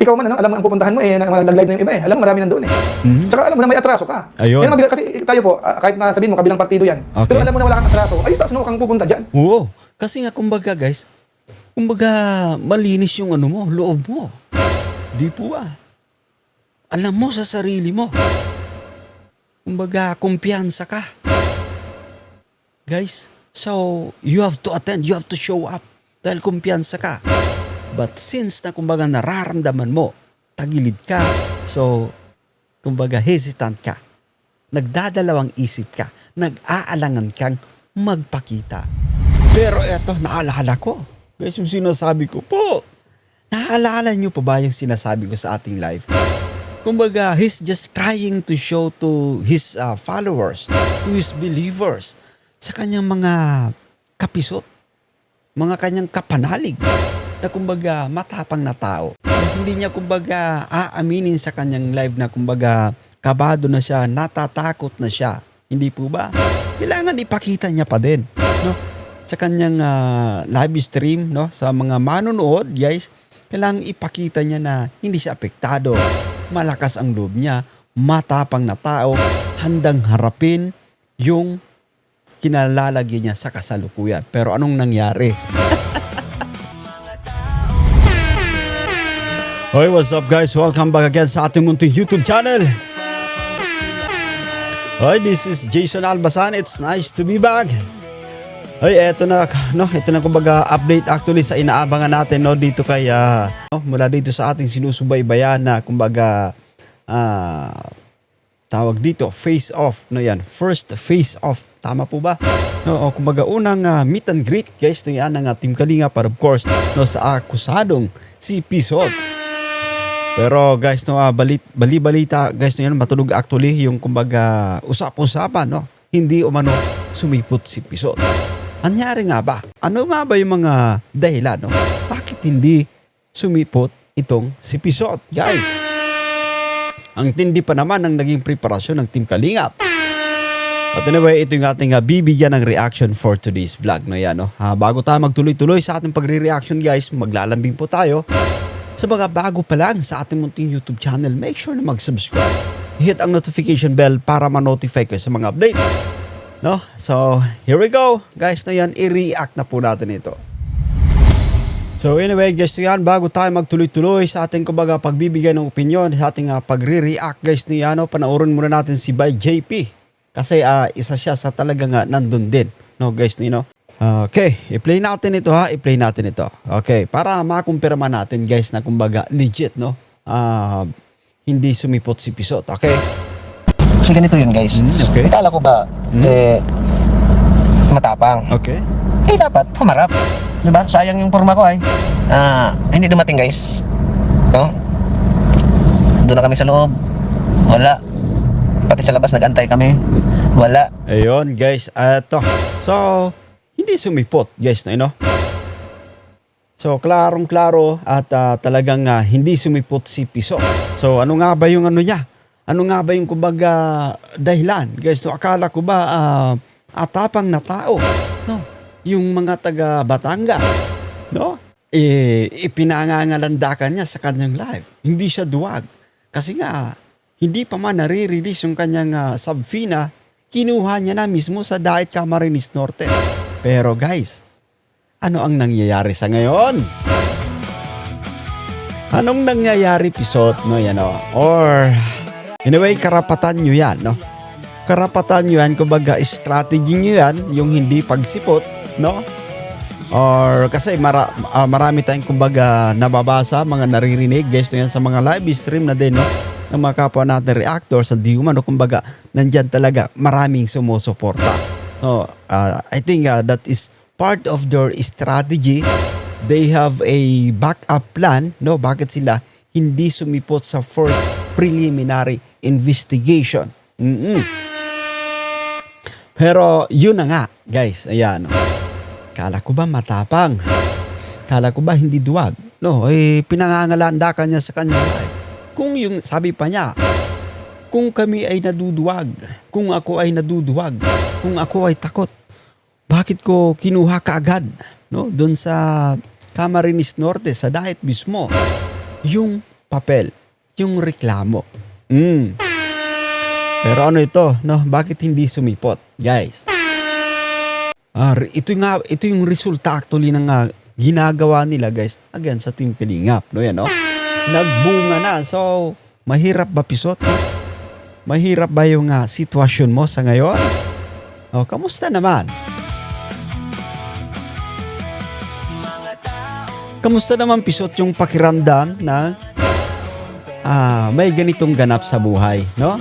ikaw man, ano, alam mo ang pupuntahan mo, nag-live na yung iba eh. Alam mo, marami nandoon eh. Tsaka alam mo na may atraso ka. Ayun. Yan ang mabigat kasi tayo po, kahit na sabihin mo, kabilang partido yan. Okay. Pero alam mo na wala kang atraso, ay, taas mo kang pupunta dyan. Oo. Kasi nga, kumbaga guys, kumbaga malinis yung ano mo, loob mo. Di po ba? Alam mo sa sarili mo. Kumbaga, kumpiyansa ka. Guys, so you have to attend, you have to show up dahil kumpiyansa ka. But since na kumbaga nararamdaman mo, tagilid ka, so kumbaga hesitant ka, nagdadalawang isip ka, nag-aalangan kang magpakita. Pero eto, naalala ko. Guys, yung sinasabi ko po, naalala niyo pa ba yung sinasabi ko sa ating live? Kumbaga, he's just trying to show to his followers, to his believers, sa kanyang mga kapisot, mga kanyang kapanalig, na kumbaga matapang na tao. Hindi niya kumbaga aaminin sa kanyang live na kumbaga kabado na siya, natatakot na siya. Hindi po ba? Kailangan ipakita niya pa din, no? Sa kanyang live stream, no? Sa mga manonood, guys, kailangan ipakita niya na hindi siya apektado. Malakas ang loob niya, matapang na tao, handang harapin yung kinalalagyan niya sa kasalukuyan. Pero anong nangyari? Hey, what's up guys? Welcome back again sa ating munting YouTube channel. Hi, this is Jason Albasan. It's nice to be back. Hey, eto na, no, ito na kumbaga update actually sa inaabangan natin, no, dito kay mula dito sa ating sinusubaybayan na kumbaga tawag dito face off, no, yan, first face off, tama po ba? No, o kumbaga unang meet and greet, guys, no, yan ng Team Kalinga para of course, no, sa akusadong si Pisot. Pero guys, no, bali-balita guys, no, yan matulog actually yung kumbaga usap-usapan, no, hindi umano sumipot si Pisot. Anyari nga ba? Ano nga ba yung mga dahilan, no? Bakit hindi sumipot itong si Pisot, guys? Ang tindi pa naman ng naging preparasyon ng Team Kalingap. But anyway, ito yung ating bibigyan ng reaction for today's vlog, no, yan, no? Bago tayo magtuloy-tuloy sa ating pagre-reaction, guys, maglalambing po tayo. Sa mga bago pa lang sa ating munting YouTube channel, make sure na mag-subscribe. Hit ang notification bell para ma-notify kayo sa mga update. No? So, here we go. Guys, na yan, i-react na po natin ito. So, anyway, guys, na yan, bago tayo magtuloy-tuloy sa ating kumbaga pagbibigay ng opinion, sa ating pagre-react, guys, na yan, no, panoorin muna natin si By JP. Kasi isa siya sa talagang nandun din. No, guys, you know? Okay, i-play natin ito ha, i-play natin ito. Okay, para makumpirma natin, guys, na kumbaga legit, no? Hindi sumipot si Pisot, okay? Kasi ganito yun, guys. Okay. Akala ko ba, matapang. Okay. Dapat humarap. Diba? Sayang yung forma ko ay. Hindi dumating, guys. No? Doon na kami sa loob. Wala. Pati sa labas nag-antay kami. Wala. Ayun, guys. Ito. So, hindi sumipot, guys, no? So, klarong-klaro at talagang hindi sumipot si Pisot. So, ano nga ba yung ano niya? Ano nga ba yung kumbaga dahilan? Guys, so akala ko ba atapang na tao, no? Yung mga taga Batangas, no? Ipinangangalandakan niya sa kanyang live. Hindi siya duwag. Kasi nga, hindi pa man nare-release yung kanyang subfee na kinuha niya na mismo sa Daet Camarines Norte. Pero guys, ano ang nangyayari sa ngayon? Anong nangyayari, Pisot, no? Yan, no? Or anyway, karapatan nyo yan, no? Karapatan nyo yan, kumbaga, strategy nyo yan, yung hindi pagsipot, no? Or, kasi marami tayong, kumbaga, nababasa, mga naririnig, guys, no, yan, sa mga live stream na din, no? Ng mga kapwa natin reactors, hindi man, no? Kumbaga, nandyan talaga, maraming sumusuporta. No? I think that is part of their strategy. They have a backup plan, no? Bakit sila hindi sumipot sa first preliminary investigation. Pero yun na nga, guys. Ayan. Kala ko ba matapang? Kala ko ba hindi duwag? No, pinangangalandakan niya sa kanya. Kung yung sabi pa niya, kung kami ay naduduwag, kung ako ay naduduwag, kung ako ay takot, bakit ko kinuha kaagad, no? Doon sa Camarines Norte, sa Daet mismo, yung papel, yung reklamo. Pero ano ito, no? Bakit hindi sumipot, guys? Ito yung resulta actually ng ginagawa nila, guys, again sa Team Kalingap, no? Yan, no? Nagbunga na. So, mahirap ba, Pisot? Mahirap ba yung sitwasyon mo sa ngayon? O, kamusta naman? Kamusta naman, Pisot, yung pakiramdam na may ganitong ganap sa buhay, no?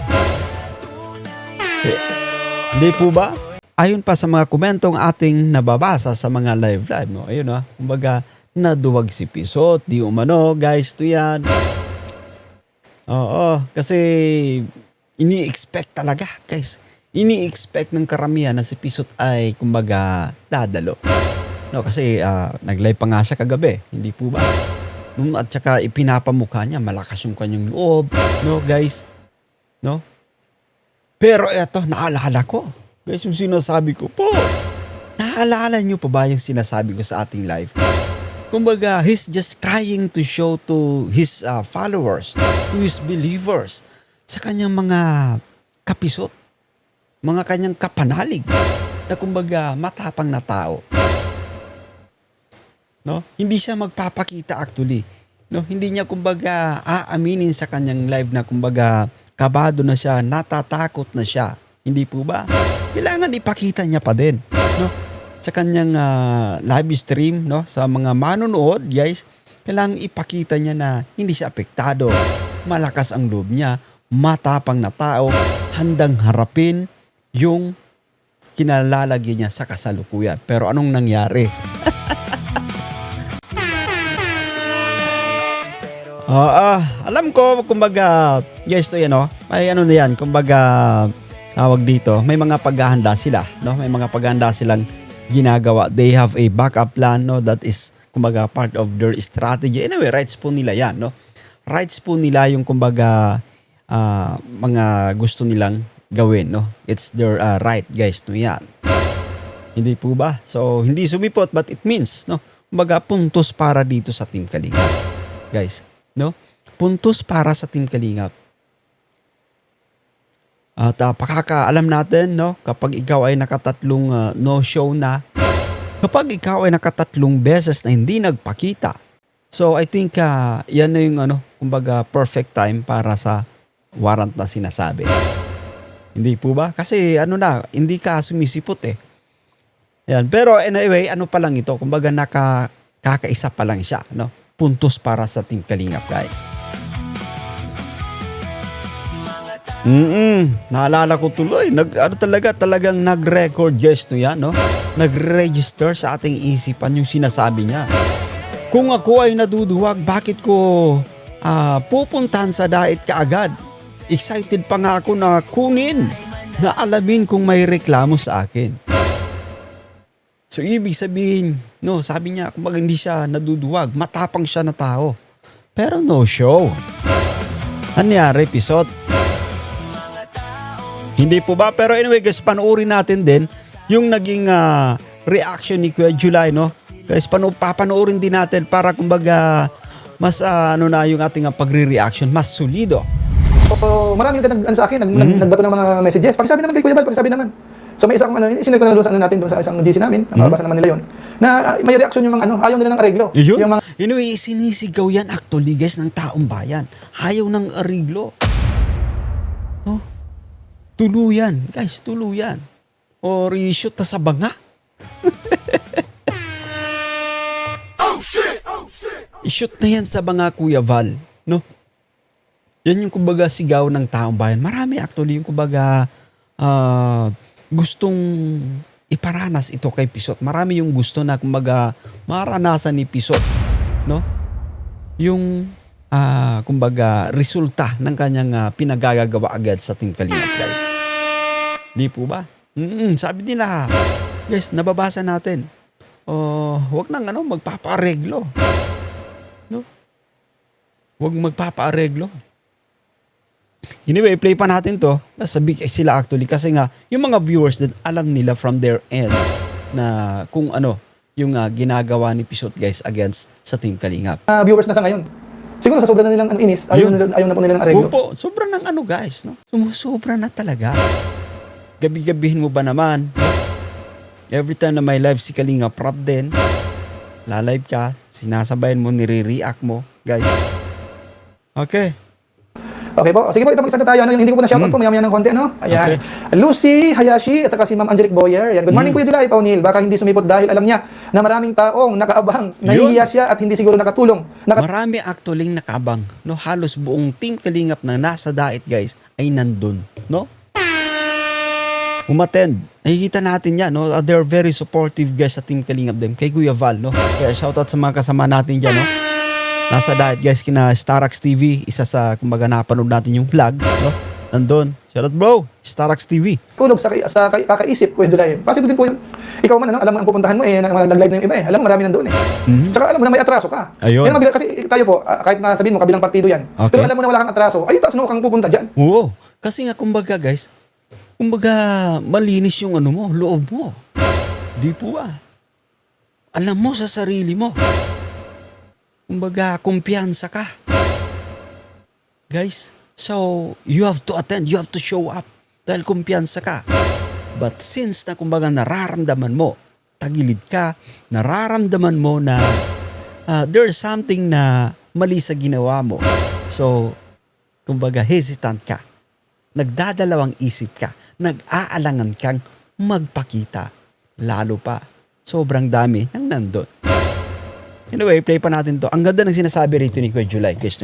Hindi po ba? Ayon pa sa mga komentong ating nababasa sa mga live, no? Ayun, no? Kumbaga, naduwag si Pisot, di umano, guys, to yan. Oo, kasi ini-expect talaga, guys. Ini-expect ng karamihan na si Pisot ay, kumbaga, dadalo. No, kasi nag-live pa nga siya kagabi, hindi po ba? At saka ipinapamukha niya, malakas yung kanyang loob, no, guys? No? Pero eto, naalala ko. Guys, yung sinasabi ko po. Naalala niyo pa ba yung sinasabi ko sa ating live? Kumbaga, he's just trying to show to his followers, to his believers, sa kanyang mga kapisot, mga kanyang kapanalig, na kumbaga matapang na tao. No? Hindi siya magpapakita actually. No? Hindi niya kumbaga aaminin sa kanyang live na kumbaga kabado na siya, natatakot na siya. Hindi po ba? Kailangan ipakita niya pa din, no? Sa kanyang live stream, no? Sa mga manonood, guys, kailangan ipakita niya na hindi siya apektado. Malakas ang loob niya, matapang na tao, handang harapin yung kinalalagyan niya sa kasalukuyan. Pero anong nangyari? Alam ko, kumbaga, guys, to yan, ay ano na yan, kumbaga, tawag dito, may mga paghahanda sila, no? May mga paghahanda silang ginagawa. They have a backup plan, no? That is, kumbaga, part of their strategy. Anyway, rights po nila yan, no? Rights po nila yung, kumbaga, mga gusto nilang gawin, no? It's their right, guys, no? Yan. Hindi po ba? So, hindi sumipot, but it means, no? Kumbaga, puntos para dito sa Team Kalingap, guys. No? Puntos para sa Team Kalingap. At pakakaalam natin, no, kapag ikaw ay nakatatlong no-show na, kapag ikaw ay nakatatlong beses na hindi nagpakita. So I think yan na yung kumbaga perfect time para sa warrant na sinasabi. Hindi po ba? Kasi hindi ka sumisipot eh. Yan. Pero anyway, pa lang ito, kumbaga kakaisa pa lang siya, no? Puntos para sa Team Kalingap, guys. Naalala ko tuloy. Talagang nag-record, guys, no yan, no? Nag-register sa ating isipan yung sinasabi niya. Kung ako ay naduduwag, bakit ko pupuntahan sa dait kaagad? Excited pa nga ako na kunin, na alamin kung may reklamo sa akin. So, ibig sabihin, no, sabi niya, kung hindi siya naduduwag, matapang siya na tao. Pero no show. Anyari, Pisot? Hindi po ba? Pero anyway, guys, panoorin natin din yung naging reaction ni Kuya July, no? Guys, papanoorin din natin para kumbaga mas yung ating pagre-reaction, mas solido. Maraming nagdadagdag sa akin, nagbato ng mga messages. Pakisabi naman kay Kuya Bal, pakisabi naman. So may isa akong sinunod ko na doon sa natin doon sa isang GC namin, nakabasa naman nila yon. Na may reaksyon yung mga ayaw nila ng areglo. Yung mga anyway, sinisigaw yan actually, guys, ng taong bayan. Ayaw ng areglo. No? Tuluyan, guys, tuluyan. Or i-shoot sa banga. I-shoot na yan sa banga, Kuya Val, no? Yan yung kumbaga sigaw ng taong bayan. Marami actually yung kumbaga gustong iparanas ito kay Pisot. Marami yung gusto na kumbaga maranasan ni Pisot, no? Yung kumbaga resulta ng kanyang pinagagagawa agad sa Team Kalingap, guys. Di po ba? Sabi nila, guys, nababasa natin. Wag nang magpapaareglo. No? Wag magpapaareglo. Anyway, play pa natin to. Nasa big X sila actually kasi nga yung mga viewers din alam nila from their end na kung yung ginagawa ni Pisot, guys, against sa Team Kalingap. Viewers na sa ngayon. Siguro sa sobra na nilang inis, ayaw na po nila ng areglo. Opo, sobra ng guys, no? Sumusobra na talaga. Gabi-gabihin mo ba naman? Every time na may live si Kalinga Prab din, la-live ka, sinasabayan mo, nire-react mo, guys. Okay. Okay po. Sige po, ito mag-start na tayo. Ano, yung hindi ko po na-shoutout po, maya-maya ng konti, ano? Ayan. Okay. Lucy Hayashi at saka si Ma'am Angelic Boyer. Ayan. Good morning, Kuya Dilay, Paunil. Baka hindi sumipot dahil alam niya na maraming taong nakaabang, nahihiya siya at hindi siguro nakatulong. Marami actually nakabang, no? Halos buong team Kalingap na nasa diet, guys, ay nandun, no? Umattend. Nakikita natin yan, no? They're very supportive, guys, sa team Kalingap din. Kay Kuya Val, no? Kaya shoutout sa mga kasama natin dyan, no? Nasa diet, guys, kina Starax TV. Isa sa, kumbaga, napanood natin yung vlogs, no? Nandun. Shoutout, bro. Starax TV. Tulog sa kakaisip, Kuya Dilay. Possible din po yun. Ikaw man, ano, alam mo ang pupuntahan mo, nag-live na yung iba, Alam mo, marami nandun, Tsaka alam mo na may atraso ka. Ayun. Yan, kasi tayo po, kahit na sabihin mo, kabilang partido yan. Okay. Pero alam mo na wala kang atraso, ay, taas no kang pupunta dyan. Oo. Kasi nga, kumbaga, guys, malinis yung loob mo. Di po ba? Alam mo sa sarili mo. Kumbaga, kumpiyansa ka. Guys, so, you have to attend, you have to show up. Dahil kumpiyansa ka. But since na kumbaga nararamdaman mo, tagilid ka, nararamdaman mo na there's something na mali sa ginawa mo. So, kumbaga, hesitant ka. Nagdadalawang isip ka. Nag-aalangan kang magpakita. Lalo pa, sobrang dami ng nandun. Anyway, play pa natin to. Ang ganda ng sinasabi rito ni Kuya July. Guys,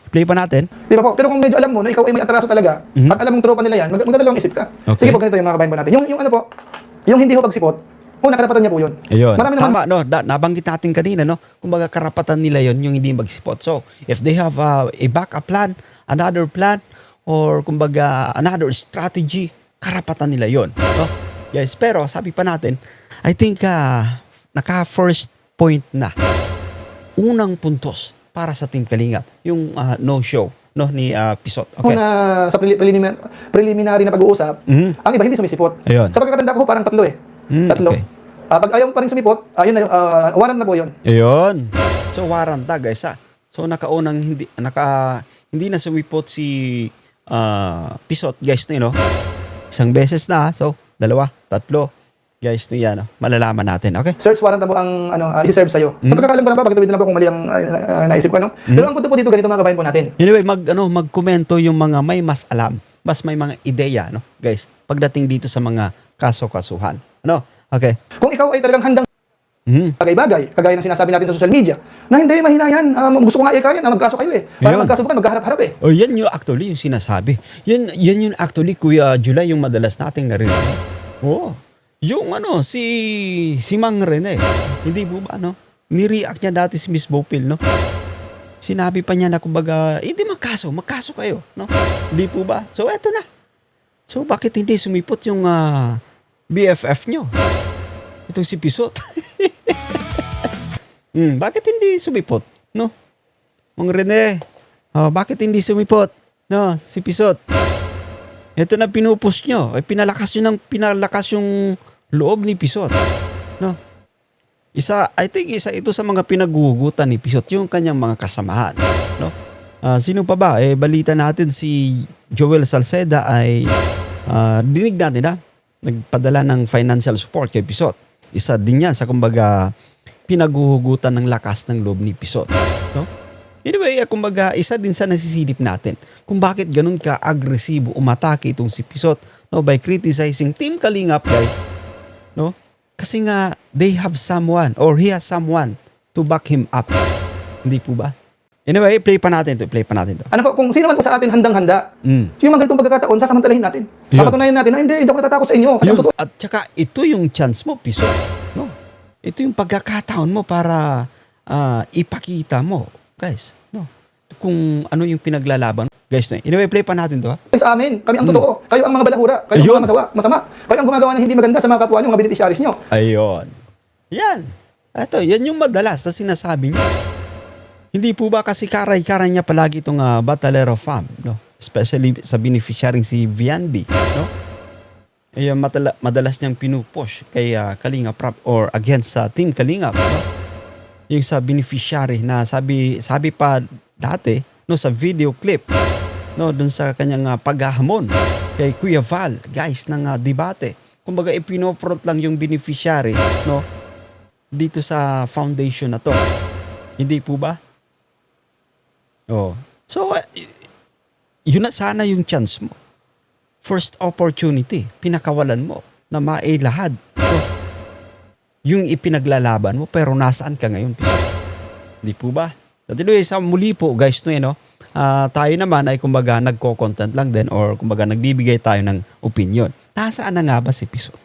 play pa natin. Di ba po? Pero kung medyo alam mo na ikaw ay may atraso talaga, at alam mong tropa nila yan, magdadalawang isip ka. Okay. Sige po, ganito yung mga kabayan po natin. Yung ano po, yung hindi ho pagsipot, karapatan niya po yun. Ayun. Marami naman, Tama, no? Nabanggit natin kanina, no? Kumbaga, karapatan nila yon yung hindi magsipot. So, if they have a backup plan, another plan, or kumbaga, another strategy, karapatan nila yon, no? Guys, pero sabi pa natin, I think naka-first point na. Unang puntos para sa Team Kalingap, yung no-show, no, ni Pisot. Okay. Una sa preliminary na pag-uusap, ang iba hindi sumisipot. Ayun. Sa pagkakatanda ko, parang tatlo Tatlo. Okay. Pag ayaw pa rin sumipot, ayun na, warrant na po yun. Ayun. So, warrant na, guys, So, nakaunang hindi na sumipot si Pisot, guys, no, isang beses na, so, dalawa, tatlo. Guys, no, yan, malalaman natin, okay? Search warrant na po ang i-serve sa'yo. Sa pagkakalam ko na ba, bakit na po kung mali ang naisip ko, Pero ang punto po dito, ganito mga kabayan po natin. Anyway, magkomento yung mga may mas alam, mas may mga ideya, no, guys, pagdating dito sa mga kaso-kasuhan. Ano? Okay. Kung ikaw ay talagang handang bagay-bagay, kagaya ng sinasabi natin sa social media, na hindi, mahina yan, gusto ko nga ikaya na magkaso kayo Para Ayun. magkaso po kayo, magkaharap-harap Oh, yan yung actually yung sinasabi. Yan yung actually, Kuya July, yung madalas nating narinig. Oh. Yung si Mang Rene, hindi po ba, ni-react niya dati si Miss Bopil, no? Sinabi pa niya na kumbaga, hindi magkaso kayo, no? Hindi po ba? So, eto na. So, bakit hindi sumipot yung BFF nyo? Itong si Pisot. Bakit hindi sumipot, no? Mang Rene, bakit hindi sumipot, no? Si Pisot. Ito na pinupus nyo. Ay, pinalakas yung loob ni Pisot. No? I think isa ito sa mga pinagugutan ni Pisot, yung kanyang mga kasamahan. No? Sino pa ba? Balita natin si Joel Salceda ay dinig natin nagpadala ng financial support kay Pisot. Isa din yan sa kumbaga pinaguhugutan ng lakas ng loob ni Pisot. No? Anyway, kumbaga, isa din sa nasisilip natin kung bakit ganun ka-agresibo umatake itong si Pisot, no, by criticizing Team Kalingap, guys. No? Kasi nga, they have someone or he has someone to back him up. Hindi po ba? Anyway, play pa natin to. Ano po, kung sino man po sa atin handang-handa, yung mga ganitong pagkakataon, sasamantalahin natin. Yun. Papatunayan natin na hindi ako natatakot sa inyo. Kasi ang totoo, At saka, ito yung chance mo, Pisot. No? Ito yung pagkakataon mo para ipakita mo, guys, no? Kung ano yung pinaglalaban. Guys, anyway, play pa natin to, sa amin, kami ang totoo. Kayo ang mga balahura. Kayo Ayun. ang mga masama. Kayo ang gumagawa ng hindi maganda sa mga kapwa nyo, mga beneficiaries nyo. Ayun. Yan. Yan yung madalas na sinasabi niya. Hindi po ba kasi karay-karay niya palagi itong Batalero Farm, no? Especially sa beneficiary si Vianbi, no? Madalas niyang pinupush kay Kalinga Prab or against sa Team Kalingap, no? Yung sa beneficiary na sabi pa dati no sa video clip no dun sa kanyang paghahamon kay Kuya Val guys ng debate. Kumbaga ipinofront lang yung beneficiary no dito sa foundation na to. Hindi po ba? Oh. So yun na sana yung chance mo. First opportunity, pinakawalan mo na mailahad. So, yung ipinaglalaban mo pero nasaan ka ngayon? Hindi po ba? At anyway, sa muli po guys no, tayo naman ay kumbaga nagko-content lang din or kumbaga nagbibigay tayo ng opinion. Nasaan na nga ba si Pisot?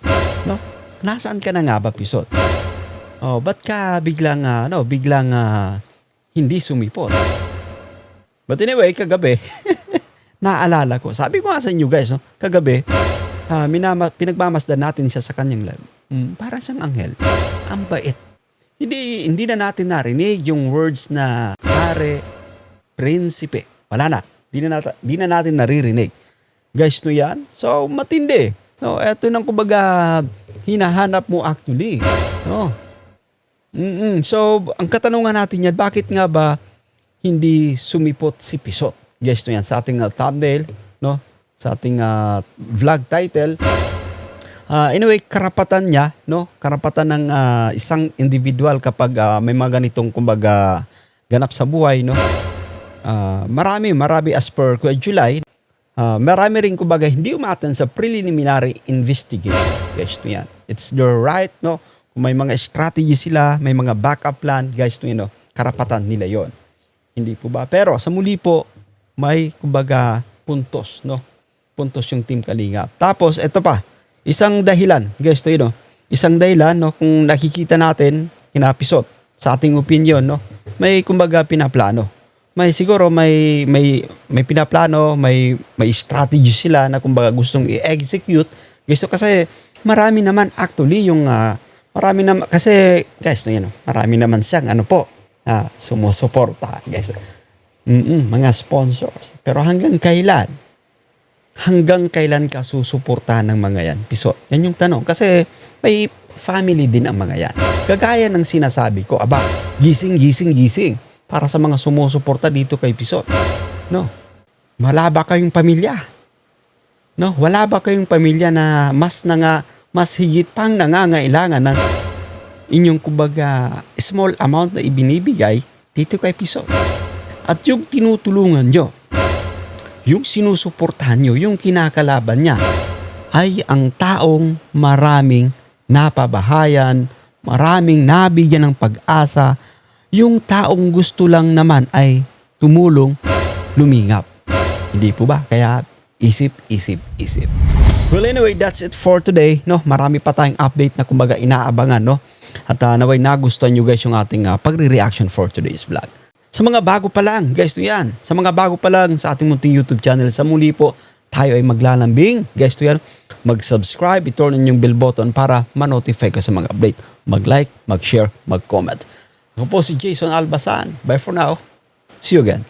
No? Nasaan ka na nga ba Pisot? Oh, ba't ka biglang hindi sumipot? But anyway, kagabi naalala ko. Sabi ko nga sa inyo guys, no, kagabi pinagmamasdan natin siya sa kanyang live. Para siyang anghel. Ang bait. Hindi na natin narinig yung words na pare, prinsipe. Wala na. Di na natin naririnig. Guys, no yan? So, matindi. No, eto nang kumbaga hinahanap mo actually. No. So, ang katanungan natin yan, bakit nga ba hindi sumipot si Pisot? Guys, no yan, sa ating thumbnail, no? Sa ating vlog title. Anyway, karapatan niya, no? Karapatan ng isang individual kapag may mga ganitong kumbaga ganap sa buhay, no? Marami as per Kuya July, marami rin kumbaga hindi umatan sa preliminary investigation. Guys, no yan. It's their right, no? Kung may mga strategy sila, may mga backup plan, guys, no, no? Karapatan nila yon. Hindi po ba? Pero sa muli po, may kumbaga puntos, no? Puntos yung Team Kalingap. Tapos, ito pa. Isang dahilan, guys, to yun, no? Isang dahilan, no? Kung nakikita natin, kinapisot, sa ating opinion, no? May, kumbaga, pinaplano. May, siguro, may pinaplano, may strategy sila na, kumbaga, gustong i-execute. Gusto kasi, marami naman, actually, yung, marami naman, kasi, guys, no, yun, no? Marami naman siyang, sumusuporta, guys. Mga sponsors. Pero hanggang kailan? Hanggang kailan ka susuportahan ng mga yan? Pisot. Yan yung tanong. Kasi may family din ang mga yan. Kagaya ng sinasabi ko, gising. Para sa mga sumusuporta dito kay Pisot. No? Wala ba kayong pamilya? No? Wala ba kayong pamilya na mas higit pang nangangailangan ng inyong kumbaga small amount na ibinibigay dito kay Pisot? At yung tinutulungan nyo, yung sinusuportahan nyo, yung kinakalaban niya, ay ang taong maraming napabahayan, maraming nabigyan ng pag-asa, yung taong gusto lang naman ay tumulong, lumingap. Hindi po ba? Kaya isip. Well, anyway, that's it for today. No? Marami pa tayong update na kumbaga inaabangan. No? At naway nagustuhan nyo guys yung ating pagre-reaction for today's vlog. Sa mga bago pa lang, guys, to yan. Sa mga bago pa lang sa ating munting YouTube channel, sa muli po, tayo ay maglalambing. Guys, to yan, mag-subscribe, i-turn on yung bell button para ma-notify ka sa mga update. Mag-like, mag-share, mag-comment. Ako po si Jason Albasan. Bye for now. See you again.